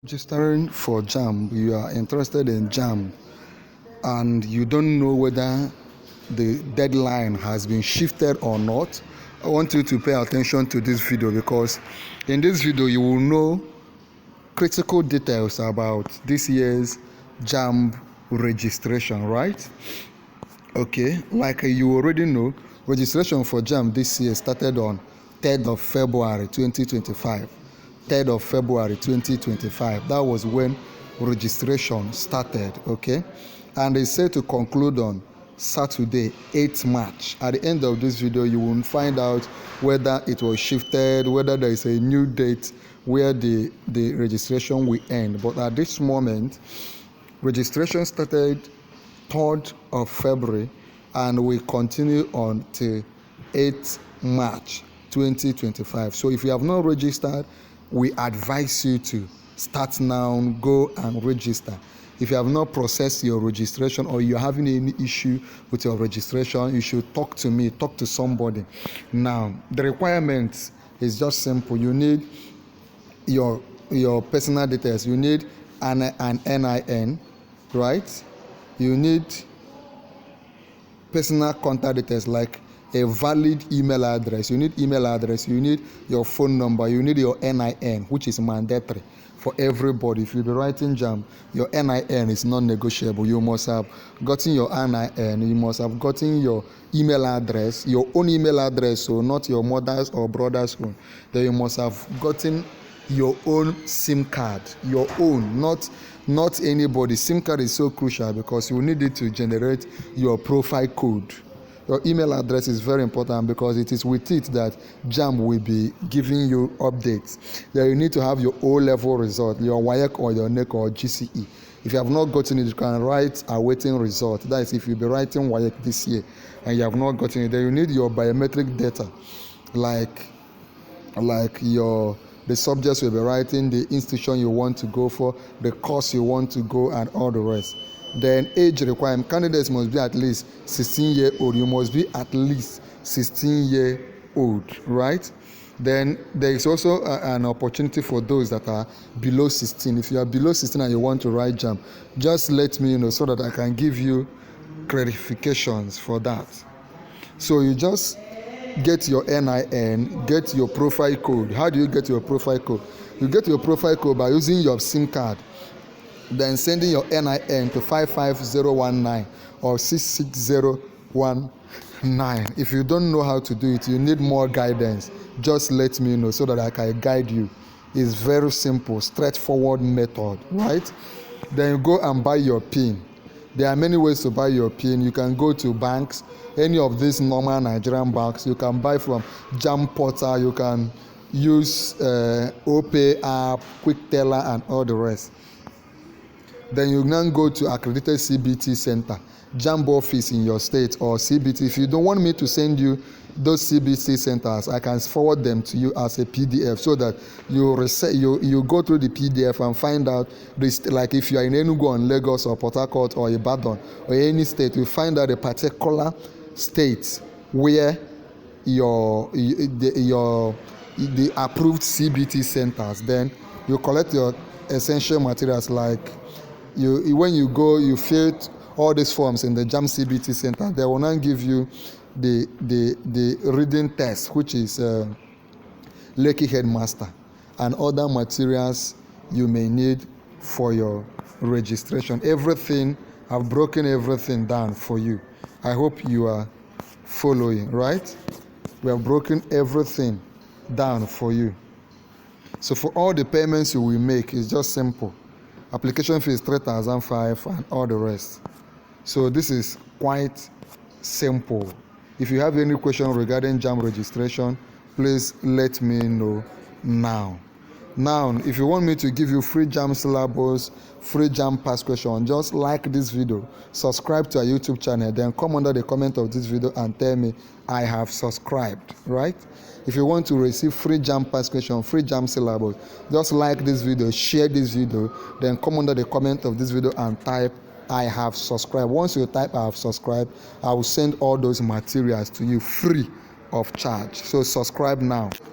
Registering for JAMB, you are interested in JAMB and you don't know whether the deadline has been shifted or not. I want you to pay attention to this video because in this video you will know critical details about this year's JAMB registration, right? Okay, like you already know, registration for JAMB this year started on 3rd of February 2025. 3rd of February 2025. That was when registration started, okay? And it's set to conclude on Saturday, 8th March. At the end of this video, you will find out whether it was shifted, whether there is a new date where the registration will end. But at this moment, registration started 3rd of February and will continue until 8th March 2025. So if you have not registered, we advise you to start now, go and register. If you have not processed your registration or you're having any issue with your registration, you should talk to me, talk to somebody. Now, the requirements is just simple. You need your personal details. You need an NIN, right? You need personal contact details like a valid email address. You need email address, you need your phone number, you need your NIN, which is mandatory for everybody. If you'll be writing JAMB, your NIN is non-negotiable. You must have gotten your NIN, you must have gotten your email address, your own email address, so not your mother's or brother's own. Then you must have gotten your own SIM card, your own, not anybody. SIM card is so crucial because you need it to generate your profile code. Your email address is very important because it is with it that JAMB will be giving you updates. Then you need to have your O-level result, your WAEC or your NEC or GCE. If you have not gotten it, you can write awaiting result. That is if you'll be writing WAEC this year and you have not gotten it. Then you need your biometric data, like the subjects you'll be writing, the institution you want to go for, the course you want to go, and all the rest. Then age requirement, candidates must be at least 16-year-old. You must be at least 16-year-old, right? Then there is also an opportunity for those that are below 16. If you are below 16 and you want to write JAMB, just let me know so that I can give you clarifications for that. So you just get your NIN, get your profile code. How do you get your profile code? You get your profile code by using your SIM card, then sending your NIN to 55019 or 66019. If you don't know how to do it, you need more guidance, just let me know so that I can guide you. It's very simple, straightforward method, right? Then you go and buy your PIN. There are many ways to buy your PIN. You can go to banks, any of these normal Nigerian banks. You can buy from JAMB portal. You can use OPay app, Quick Teller, and all the rest. Then you now go to accredited CBT center, JAMB office in your state or CBT. If you don't want me to send you those CBT centers, I can forward them to you as a PDF so that you go through the PDF and find out this. Like if you are in Enugu or Lagos or Port Harcourt or Ibadan or any state, you find out a particular state where the approved CBT centers. Then you collect your essential materials like when you go, you fill all these forms in the JAMB CBT center. They will now give you the reading test, which is Lekki Headmaster, and other materials you may need for your registration. Everything, I've broken everything down for you. I hope you are following, right? We have broken everything down for you. So for all the payments you will make, it's just simple. Application fee is 3,500 and all the rest. So this is quite simple. If you have any question regarding JAMB registration, please let me know now. Now, if you want me to give you free JAMB syllabus, free JAMB past question, just like this video, subscribe to our YouTube channel, then come under the comment of this video and tell me I have subscribed, right? If you want to receive free JAMB past question, free JAMB syllabus, just like this video, share this video, then come under the comment of this video and type I have subscribed. Once you type I have subscribed, I will send all those materials to you free of charge. So subscribe now.